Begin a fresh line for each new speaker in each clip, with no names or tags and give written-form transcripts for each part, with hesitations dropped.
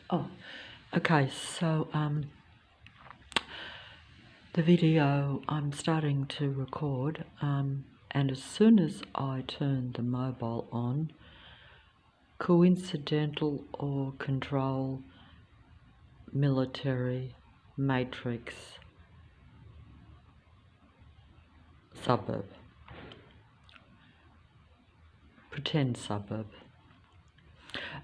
Oh, okay, so the video I'm starting to record, and as soon as I turn the mobile on, coincidental or control, military, matrix, suburb, pretend suburb.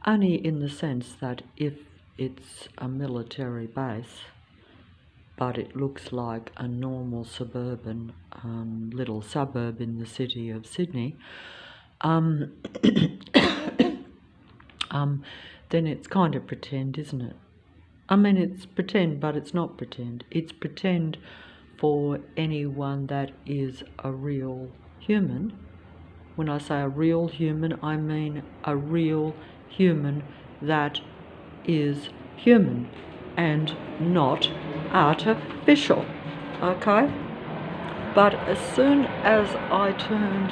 Only in the sense that if it's a military base, but it looks like a normal suburban little suburb in the city of Sydney, then it's kind of pretend, isn't it? I mean, it's pretend, but it's not pretend. It's pretend for anyone that is a real human. When I say a real human, I mean a real human that is human and not artificial, okay? But as soon as I turned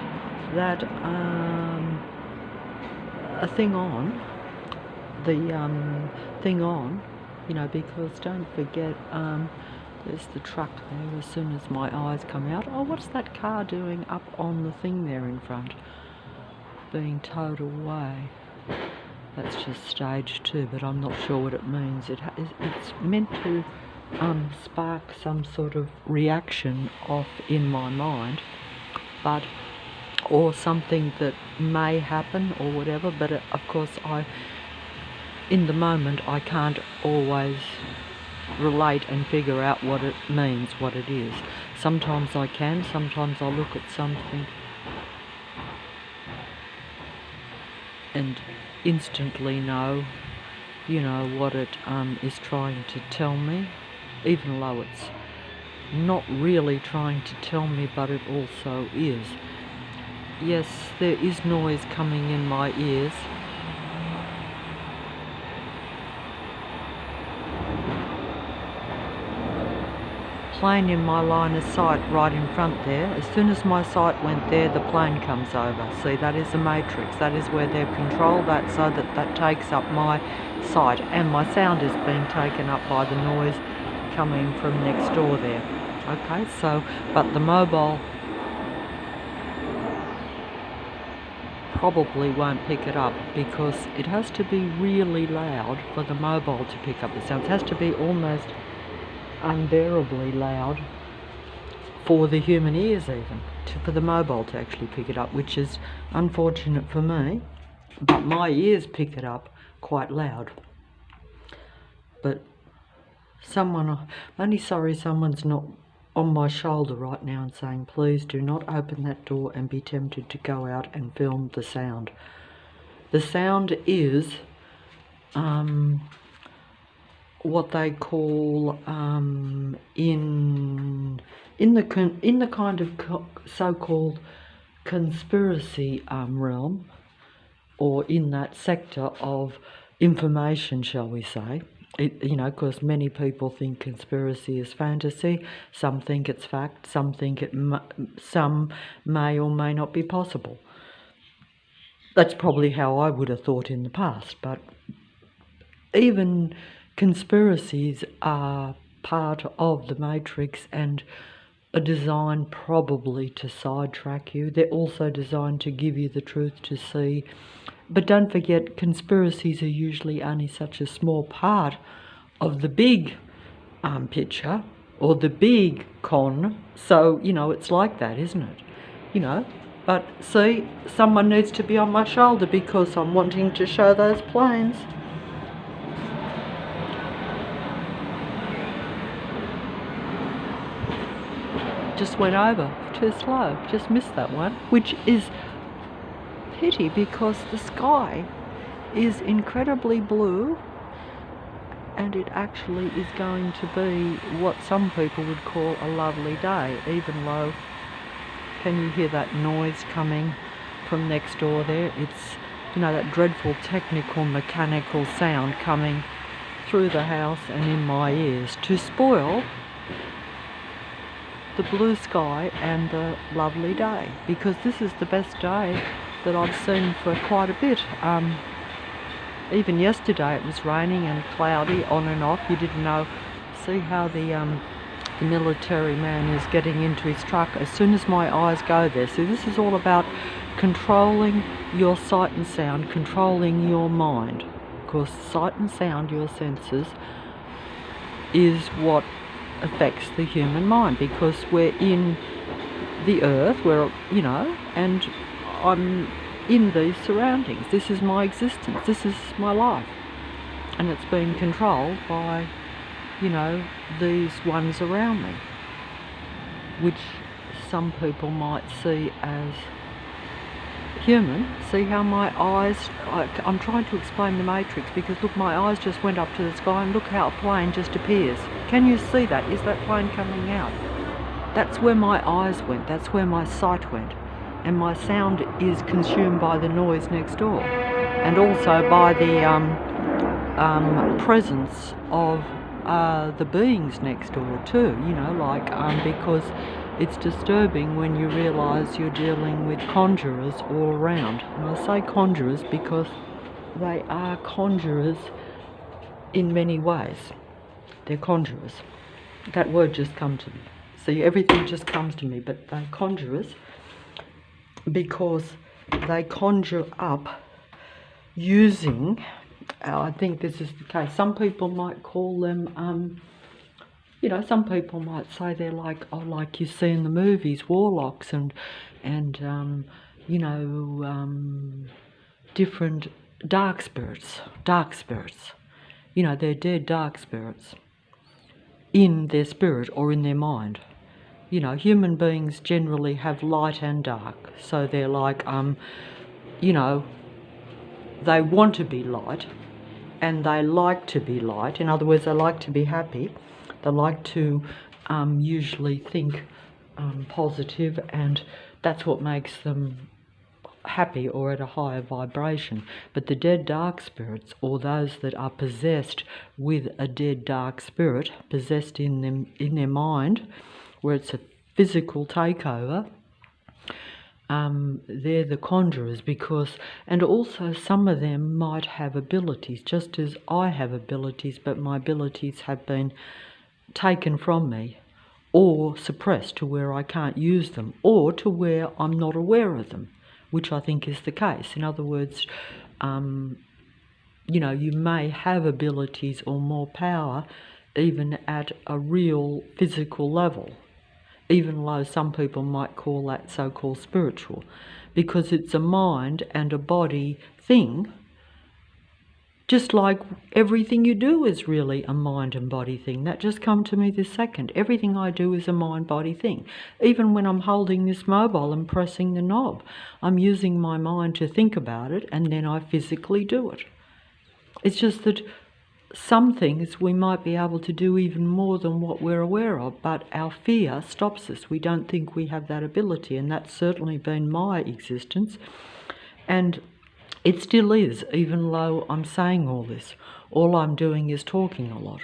that thing on, because don't forget, there's the truck there as soon as my eyes come out. Oh, what's that car doing up on the thing there in front? Being towed away. That's just stage 2, but I'm not sure what it means. It's meant to spark some sort of reaction off in my mind, or something that may happen or whatever, but of course in the moment I can't always relate and figure out what it means, what it is. Sometimes I can, sometimes I look at something and instantly know, what it is trying to tell me, even though it's not really trying to tell me, but it also is. Yes, there is noise coming in my ears. Plane in my line of sight right in front there. As soon as my sight went there, the plane comes over. See, that is the matrix. That is where they've controlled that so that takes up my sight, and my sound is being taken up by the noise coming from next door there. Okay, so, but the mobile probably won't pick it up because it has to be really loud for the mobile to pick up the sound. It has to be almost unbearably loud for the human ears, even for the mobile to actually pick it up, which is unfortunate for me, but my ears pick it up quite loud. But I'm only sorry someone's not on my shoulder right now and saying, please do not open that door and be tempted to go out and film the sound. The sound is what they call in the kind of so-called conspiracy realm, or in that sector of information, shall we say. Because many people think conspiracy is fantasy, some think it's fact, some think some may or may not be possible. That's probably how I would have thought in the past, but even conspiracies are part of the matrix and are designed probably to sidetrack you. They're also designed to give you the truth to see. But don't forget, conspiracies are usually only such a small part of the big picture, or the big con. So, it's like that, isn't it? But see, someone needs to be on my shoulder because I'm wanting to show those planes. Just went over too slow, just missed that one, which is pity because the sky is incredibly blue and it actually is going to be what some people would call a lovely day, even though, can you hear that noise coming from next door there? It's, that dreadful technical mechanical sound coming through the house and in my ears to spoil the blue sky and the lovely day, because this is the best day that I've seen for quite a bit. even yesterday it was raining and cloudy on and off. You didn't know. See how the military man is getting into his truck. As soon as my eyes go there, see, this is all about controlling your sight and sound, controlling your mind. Because sight and sound, your senses, is what affects the human mind, because we're in the earth, we're, you know, and I'm in these surroundings. This is my existence, this is my life, and it's being controlled by, you know, these ones around me, which some people might see as human. See how my eyes, I'm trying to explain the matrix, because look, my eyes just went up to the sky and look how a plane just appears. Can you see that? Is that plane coming out? That's where my eyes went, that's where my sight went, and my sound is consumed by the noise next door, and also by the presence of the beings next door too, you know, like because it's disturbing when you realise you're dealing with conjurers all around. And I say conjurers because they are conjurers in many ways. They're conjurers. That word just come to me. See, everything just comes to me, but they're conjurers because they conjure up using, I think this is the case, some people might call them, you know, some people might say they're like, oh, like you see in the movies, warlocks and you know, different dark spirits, you know, they're dead dark spirits in their spirit or in their mind. You know, human beings generally have light and dark, so they're like, you know, they want to be light and they like to be light. In other words, they like to be happy. They like to usually think positive, and that's what makes them happy or at a higher vibration. But the dead dark spirits, or those that are possessed with a dead dark spirit, possessed in them, in their mind, where it's a physical takeover, they're the conjurers, because, and also some of them might have abilities, just as I have abilities, but my abilities have been taken from me or suppressed to where I can't use them, or to where I'm not aware of them, which I think is the case. In other words, you know, you may have abilities or more power even at a real physical level, even though some people might call that so-called spiritual, because it's a mind and a body thing. Just like everything you do is really a mind and body thing. That just come to me this second. Everything I do is a mind-body thing. Even when I'm holding this mobile and pressing the knob, I'm using my mind to think about it, and then I physically do it. It's just that some things we might be able to do even more than what we're aware of, but our fear stops us. We don't think we have that ability, and that's certainly been my existence. And it still is, even though I'm saying all this. All I'm doing is talking a lot.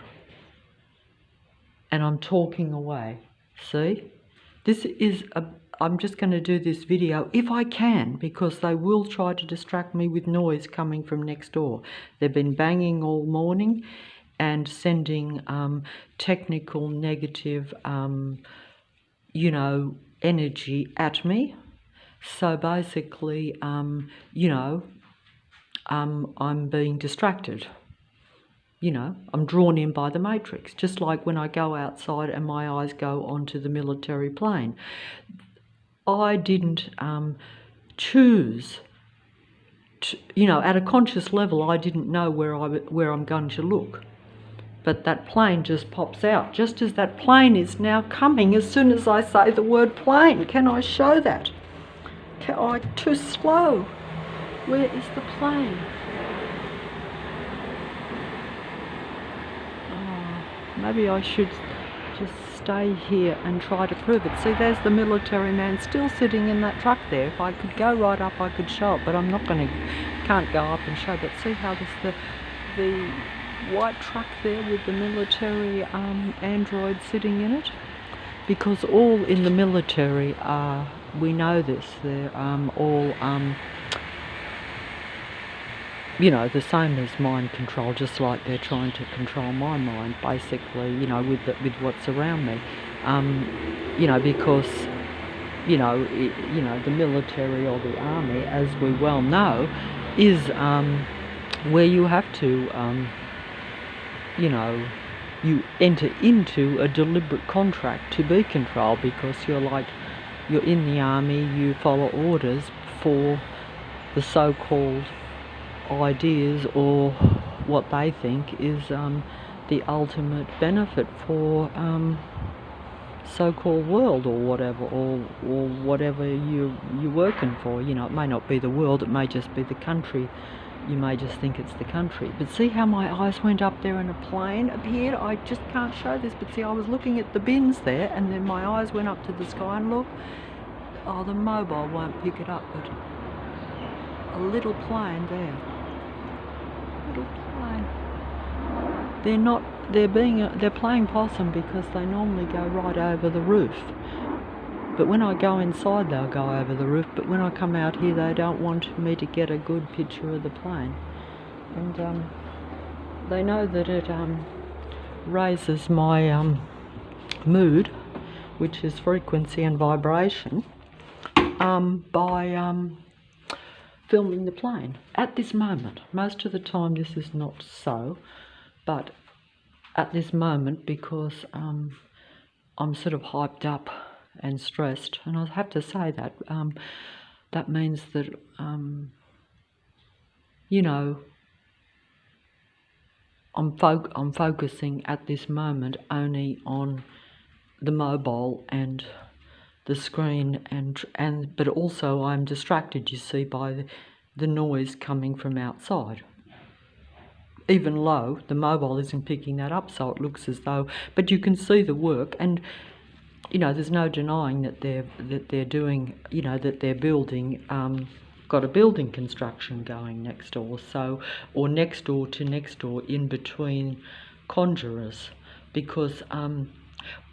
And I'm talking away. See? This is I'm just going to do this video if I can, because they will try to distract me with noise coming from next door. They've been banging all morning and sending technical negative, you know, energy at me. So basically, you know, I'm being distracted. You know, I'm drawn in by the matrix, just like when I go outside and my eyes go onto the military plane. I didn't choose to, you know, at a conscious level, I didn't know where I'm going to look. But that plane just pops out, just as that plane is now coming as soon as I say the word plane. Can I show that? Too slow. Where is the plane? Oh, maybe I should just stay here and try to prove it. See, there's the military man still sitting in that truck there. If I could go right up, I could show it, but I'm not going to, can't go up and show. But see how there's the white truck there with the military android sitting in it? Because all in the military are, we know this, they're all you know, the same as mind control, just like they're trying to control my mind, basically, you know, with what's around me. You know, because you know, the military or the army, as we well know, is where you have to, you know, you enter into a deliberate contract to be controlled, because you're in the army, you follow orders for the so-called ideas or what they think is the ultimate benefit for so-called world or whatever you're working for. You know, it may not be the world, it may just be the country. You may just think it's the country. But see how my eyes went up there and a plane appeared? I just can't show this, but see, I was looking at the bins there, and then my eyes went up to the sky, and look, oh, the mobile won't pick it up, but a little plane there. Little plane. They're playing possum because they normally go right over the roof. But when I go inside, they'll go over the roof. But when I come out here, they don't want me to get a good picture of the plane. And they know that it raises my mood, which is frequency and vibration, by filming the plane. At this moment, most of the time this is not so, but at this moment, because I'm sort of hyped up and stressed, and I have to say that that means that you know, I'm focusing at this moment only on the mobile and the screen, and but also I'm distracted, you see, by the noise coming from outside. Even low, the mobile isn't picking that up, so it looks as though, but you can see the work, and you know, there's no denying that they're doing, you know, that they're building, got a building construction going next door, so, or next door to next door, in between conjurers, because I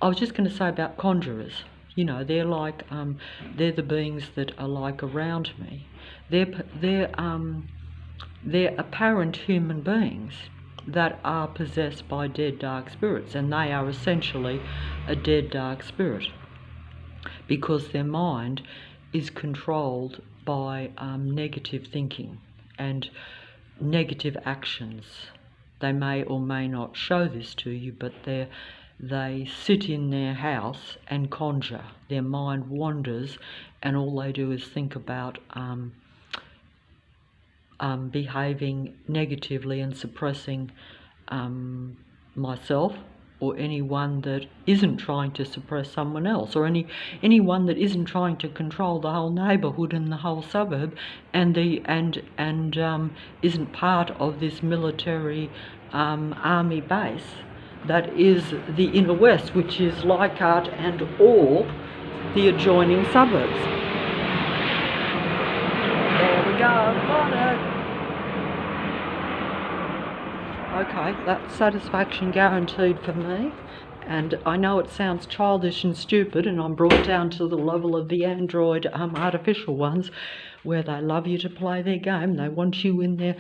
was just going to say about conjurers, you know, they're like, they're the beings that are like around me. They're apparent human beings that are possessed by dead dark spirits, and they are essentially a dead dark spirit because their mind is controlled by negative thinking and negative actions. They may or may not show this to you, but they sit in their house and conjure. Their mind wanders, and all they do is think about behaving negatively and suppressing myself, or anyone that isn't trying to suppress someone else, or anyone that isn't trying to control the whole neighbourhood and the whole suburb, and isn't part of this military army base that is the Inner West, which is Leichhardt and all the adjoining suburbs. There we go, got it. Okay, that's satisfaction guaranteed for me, and I know it sounds childish and stupid, and I'm brought down to the level of the Android artificial ones, where they love you to play their game. They want you in their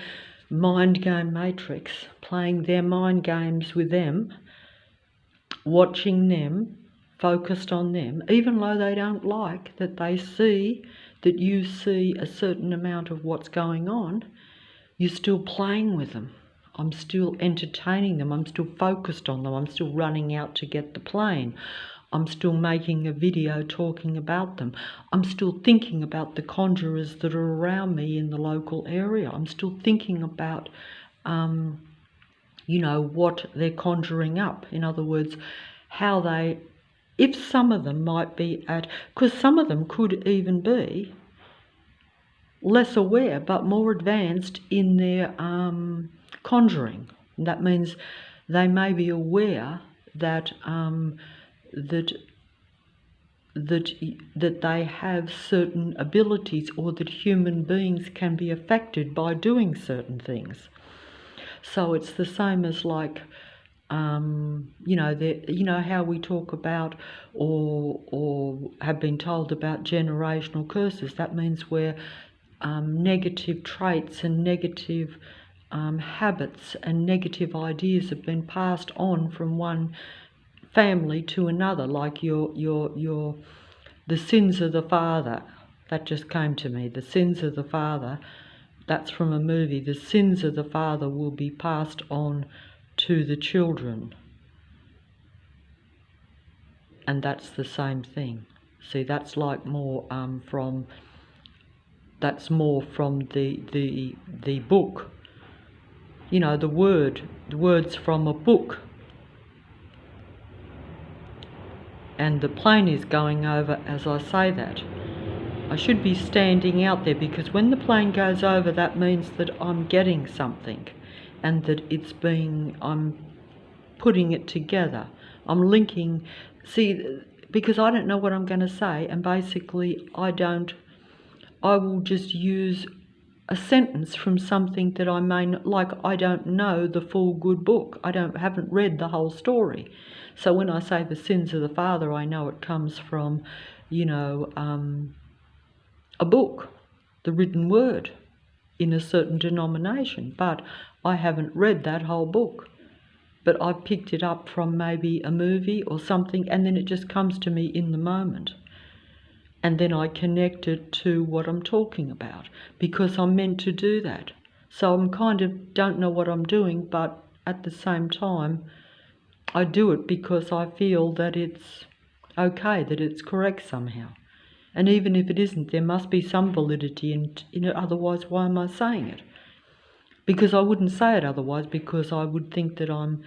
mind game matrix, playing their mind games with them, watching them, focused on them, even though they don't like that they see that you see a certain amount of what's going on. You're still playing with them. I'm still entertaining them. I'm still focused on them. I'm still running out to get the plane. I'm still making a video talking about them. I'm still thinking about the conjurers that are around me in the local area. I'm still thinking about, you know, what they're conjuring up. In other words, how they, if some of them might be at, because some of them could even be less aware but more advanced in their conjuring. That means they may be aware that that they have certain abilities, or that human beings can be affected by doing certain things. So it's the same as like, you know how we talk about or have been told about generational curses. That means where negative traits and negative habits and negative ideas have been passed on from one family to another, like the sins of the father. That just came to me. The sins of the father, that's from a movie. The sins of the father will be passed on to the children. And that's the same thing. See, that's like more that's more from the book. You know, the words from a book. And the plane is going over as I say that. I should be standing out there, because when the plane goes over, that means that I'm getting something, and that I'm putting it together. I'm linking, see, because I don't know what I'm going to say, and basically I will just use a sentence from something that I may not, like I don't know the full good book. Haven't read the whole story. So when I say the sins of the father, I know it comes from, a book, the written word, in a certain denomination. But I haven't read that whole book. But I picked it up from maybe a movie or something, and then it just comes to me in the moment. And then I connect it to what I'm talking about, because I'm meant to do that. So I'm don't know what I'm doing, but at the same time, I do it because I feel that it's okay, that it's correct somehow. And even if it isn't, there must be some validity in it, otherwise why am I saying it? Because I wouldn't say it otherwise, because I would think that I'm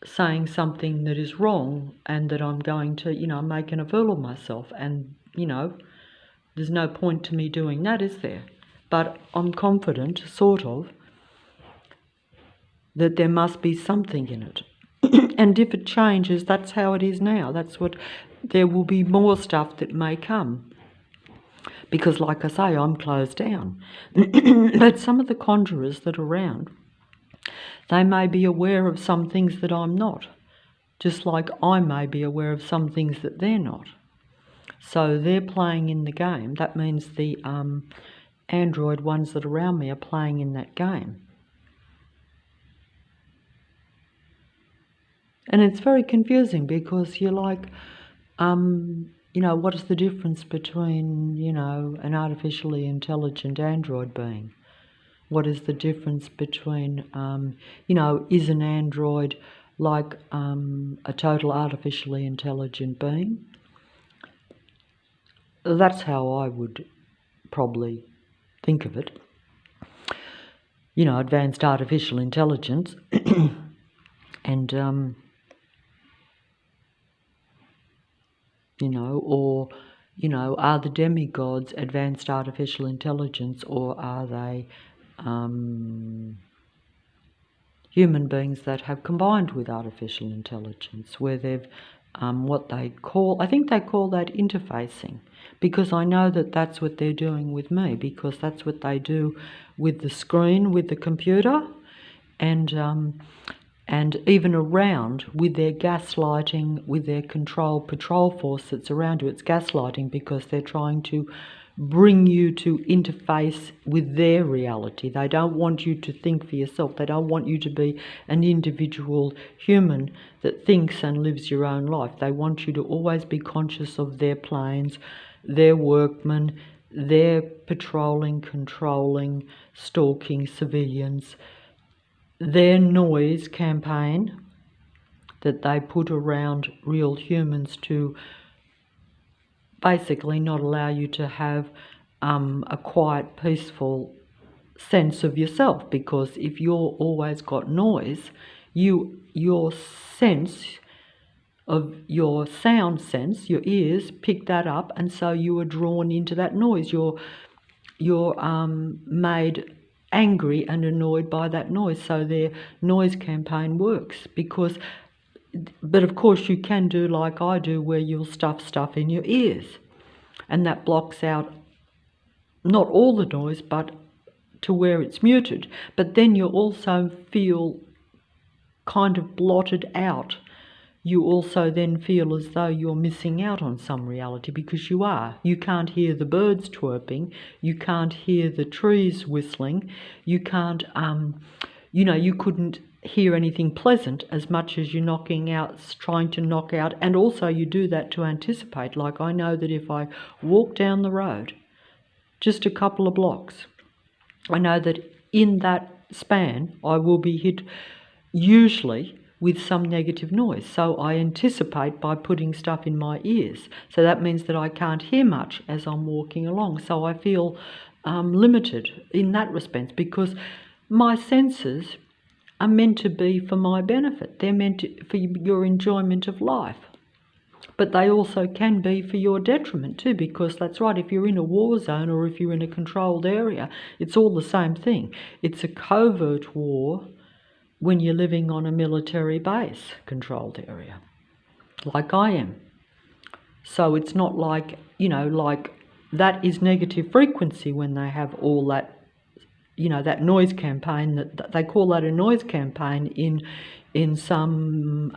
saying something that is wrong, and that I'm going to, I'm making a fool of myself, and, there's no point to me doing that, is there? But I'm confident, sort of, that there must be something in it. And if it changes, that's how it is now. There will be more stuff that may come. Because, like I say, I'm closed down. But some of the conjurers that are around, they may be aware of some things that I'm not, just like I may be aware of some things that they're not. So they're playing in the game. That means the android ones that are around me are playing in that game. And it's very confusing, because you're like, what is the difference between, an artificially intelligent android being? What is the difference between, is an android like a total artificially intelligent being? That's how I would probably think of it. Advanced artificial intelligence. And, are the demigods advanced artificial intelligence, or are they human beings that have combined with artificial intelligence, where they've I think they call that interfacing, because I know that that's what they're doing with me, because that's what they do with the screen, with the computer, and even around with their gaslighting, with their patrol force that's around you. It's gaslighting because they're trying to bring you to interface with their reality. They don't want you to think for yourself. They don't want you to be an individual human that thinks and lives your own life. They want you to always be conscious of their planes, their workmen, their patrolling, controlling, stalking civilians, their noise campaign that they put around real humans to basically not allow you to have a quiet, peaceful sense of yourself. Because if you're always got noise, your sense of your sound sense, your ears pick that up, and so you are drawn into that noise. You're made angry and annoyed by that noise. So their noise campaign works. But of course you can do like I do, where you'll stuff stuff in your ears, and that blocks out not all the noise, but to where it's muted. But then you also feel kind of blotted out you also then feel as though you're missing out on some reality, because you are. You can't hear the birds chirping, you can't hear the trees whistling, you can't, you couldn't hear anything pleasant as much as you're trying to knock out, and also you do that to anticipate. Like, I know that if I walk down the road just a couple of blocks, I know that in that span I will be hit usually with some negative noise. So I anticipate by putting stuff in my ears. So that means that I can't hear much as I'm walking along. So I feel limited in that respect, because my senses are meant to be for my benefit. They're meant for your enjoyment of life. But they also can be for your detriment too, because that's right, if you're in a war zone or if you're in a controlled area, it's all the same thing. It's a covert war when you're living on a military base controlled area, like I am. So it's not like, like that is negative frequency when they have all that, that noise campaign, that they call that a noise campaign in some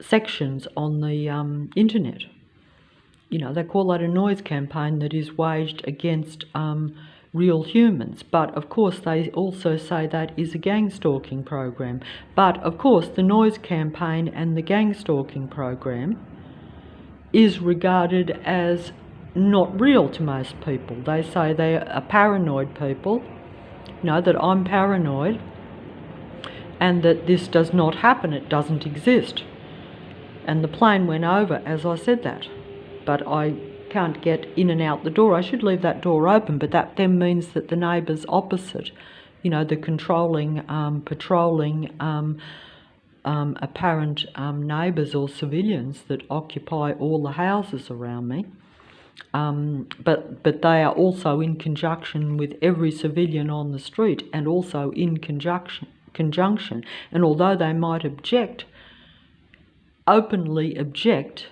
sections on the internet. They call that a noise campaign that is waged against real humans. But of course they also say that is a gang stalking program. But of course the noise campaign and the gang stalking program is regarded as not real to most people. They say they are paranoid people, that I'm paranoid and that this does not happen, it doesn't exist. And the plane went over as I said that, but I can't get in and out the door. I should leave that door open, but that then means that the neighbours opposite, the controlling, patrolling, apparent neighbours or civilians that occupy all the houses around me, but they are also in conjunction with every civilian on the street, and also in conjunction. And although they might openly object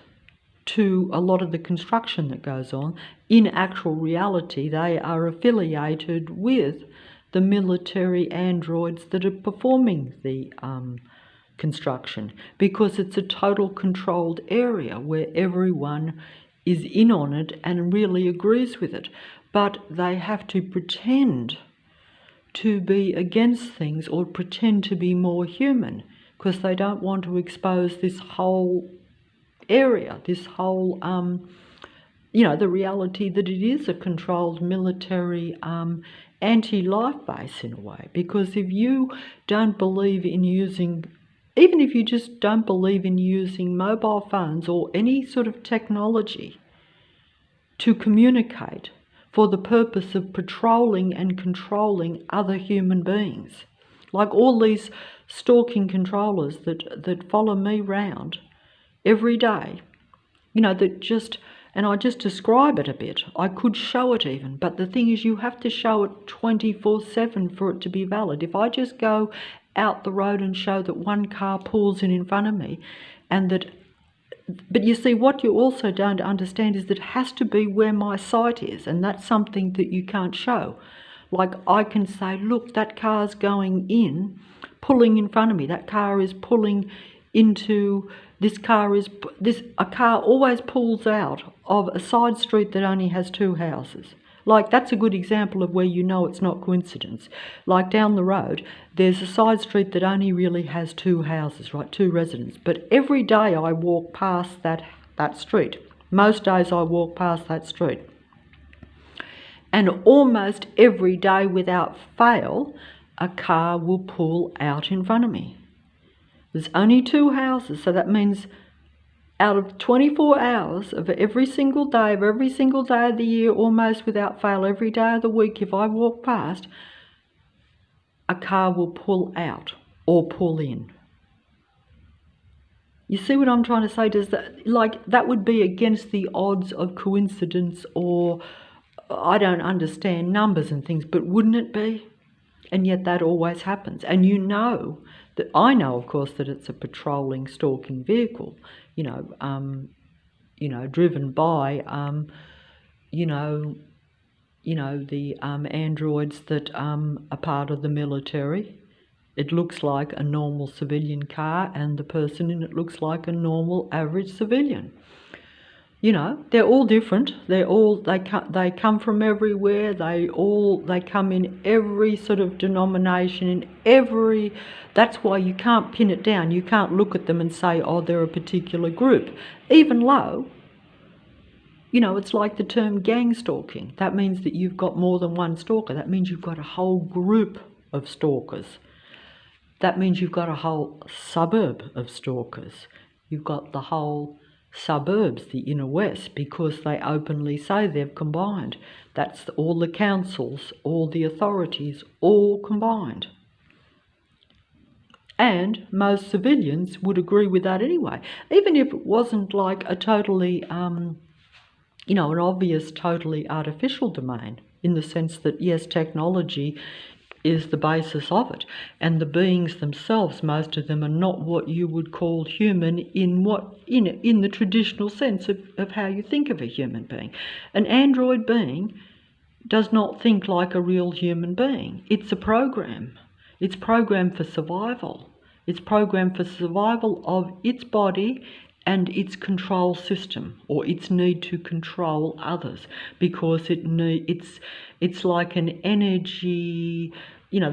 to a lot of the construction that goes on, in actual reality they are affiliated with the military androids that are performing the construction, because it's a total controlled area where everyone is in on it and really agrees with it. But they have to pretend to be against things or pretend to be more human, because they don't want to expose this whole area, this whole, the reality that it is a controlled military anti-life base in a way. Because if you don't believe in using, even if you just don't believe in using mobile phones or any sort of technology to communicate for the purpose of patrolling and controlling other human beings, like all these stalking controllers that follow me round every day, that just, and I just describe it a bit. I could show it even, but the thing is you have to show it 24/7 for it to be valid. If I just go out the road and show that one car pulls in front of me, but you see, what you also don't understand is that it has to be where my sight is, and that's something that you can't show. Like, I can say, look, that car's going in, pulling in front of me. That car is pulling into, a car always pulls out of a side street that only has two houses. Like, that's a good example of where it's not coincidence. Like, down the road, there's a side street that only really has two houses, right, two residents. But every day I walk past that street. Most days I walk past that street. And almost every day without fail, a car will pull out in front of me. There's only two houses, so that means out of 24 hours of every single day of the year, almost without fail, every day of the week, if I walk past, a car will pull out or pull in. You see what I'm trying to say? That would be against the odds of coincidence, or I don't understand numbers and things, but wouldn't it be? And yet that always happens. And I know, of course, that it's a patrolling, stalking vehicle, driven by, the androids that are part of the military It looks like a normal civilian car, and the person in it looks like a normal average civilian. You know, they're all different. They come from everywhere. They come in every sort of denomination, in every. That's why you can't pin it down. You can't look at them and say, oh, they're a particular group. Even low, you know, it's like the term gang stalking. That means that you've got more than one stalker. That means you've got a whole group of stalkers. That means you've got a whole suburb of stalkers. You've got the whole suburbs, the inner west, because they openly say they've combined. That's all the councils, all the authorities, all combined. And most civilians would agree with that anyway, even if it wasn't like a totally, you know, an obvious, totally artificial domain, in the sense that, yes, technology is the basis of it, and the beings themselves, most of them, are not what you would call human in the traditional sense of how you think of a human being. An android being does not think like a real human being. It's a program. It's programmed for survival. It's programmed for survival of its body and its control system, or its need to control others, because it's like an energy. You know,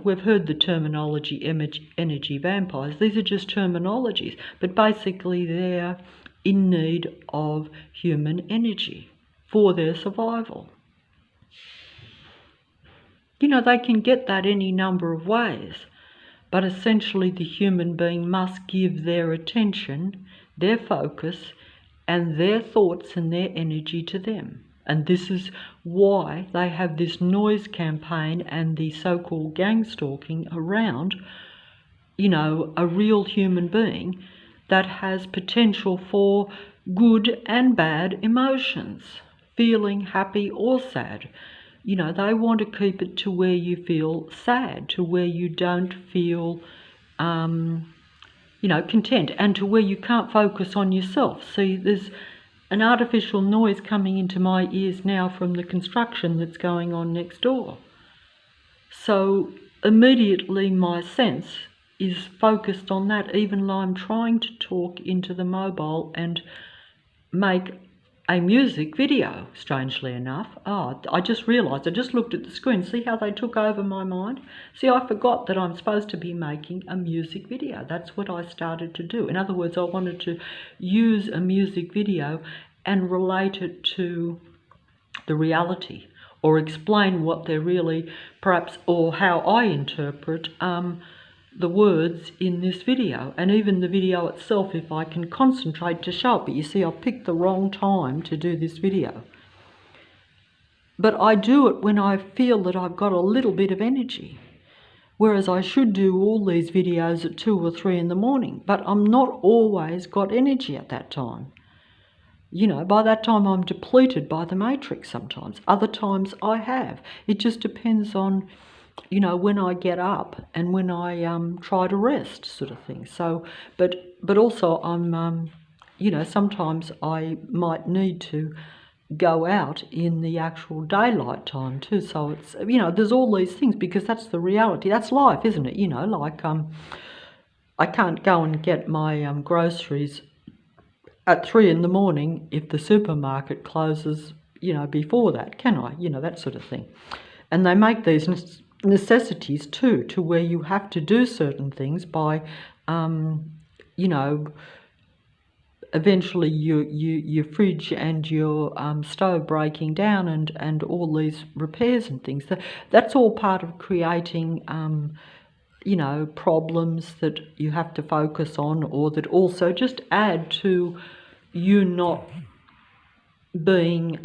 we've heard the terminology energy vampires. These are just terminologies, but basically they're in need of human energy for their survival. You know, they can get that any number of ways, but essentially the human being must give their attention, their focus, and their thoughts and their energy to them. And this is why they have this noise campaign and the so-called gang stalking around, you know, a real human being that has potential for good and bad emotions, feeling happy or sad. You know, they want to keep it to where you feel sad, to where you don't feel, you know, content, and to where you can't focus on yourself. See, there's an artificial noise coming into my ears now from the construction that's going on next door. So immediately my sense is focused on that, even though I'm trying to talk into the mobile and make a music video, strangely enough. I just realised, I just looked at the screen, see how they took over my mind? See, I forgot that I'm supposed to be making a music video. That's what I started to do. In other words, I wanted to use a music video and relate it to the reality, or explain what they're really, perhaps, or how I interpret the words in this video, and even the video itself, if I can concentrate to show it. But you see, I picked the wrong time to do this video. But I do it when I feel that I've got a little bit of energy, whereas I should do all these videos at 2 or 3 in the morning, but I'm not always got energy at that time. You know, by that time I'm depleted by the matrix sometimes. Other times I have. It just depends on, you know, when I get up and when I try to rest, sort of thing. So, but also I'm, you know, sometimes I might need to go out in the actual daylight time too. So it's, you know, there's all these things, because that's the reality. That's life, isn't it? You know, like I can't go and get my groceries at 3 in the morning if the supermarket closes, you know, before that, can I? You know, that sort of thing. And they make these necessities too, to where you have to do certain things by, you know, eventually your fridge and your stove breaking down, and all these repairs and things. That's all part of creating, you know, problems that you have to focus on, or that also just add to you not being